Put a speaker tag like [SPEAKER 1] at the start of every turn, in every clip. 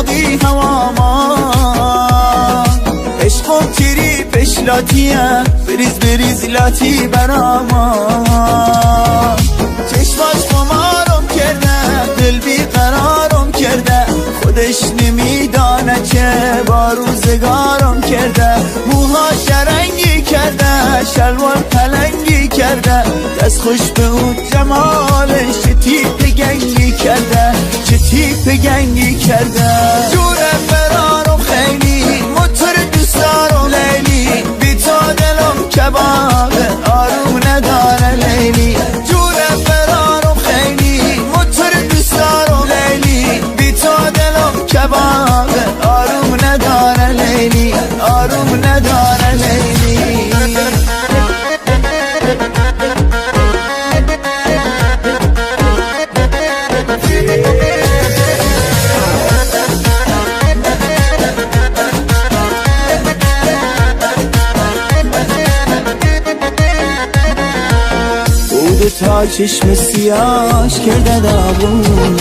[SPEAKER 1] دادی هواما عشقم تیری پشلاتیه بریز لاتی براما چشماش قمارم کرده دل بیقرارم کرده خودش نمیدانه که با روزگارم کرده موهاش رنگی کرده شلوار پلنگی کرده دست خوش به اون جمالش چه تیپ گنگی کرده چه تیپ گنگی کرده جونم برارم خیلی موتور دوست دارم لیلی بی تو دلم کبابه آروم نداره لیلی جونم برارم خیلی موتور دوست دارم لیلی بی تو دلم کبابه آروم نداره لیلی آروم نداره لیلی تا چشم سیاش کرده داغونو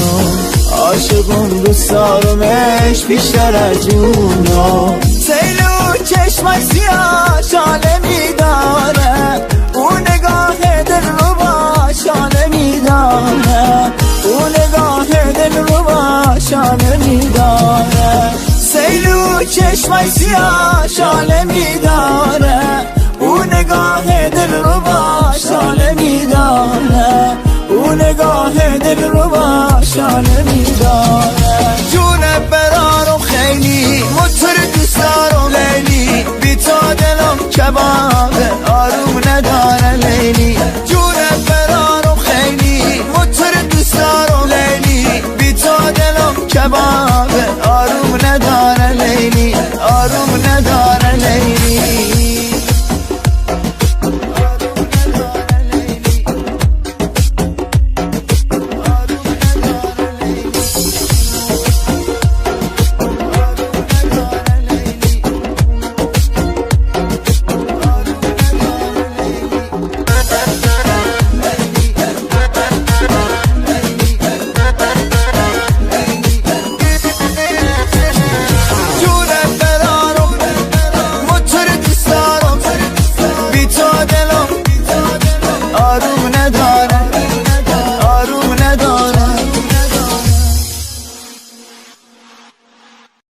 [SPEAKER 1] عاشقم دوست دارمش بیشتر از جونو سیلو چشمش سیاش عالمی داره اون نگاه دل رو باش عالمی داره اون نگاه دل رو باش عالمی داره سیلو چشمش سیاش عالمی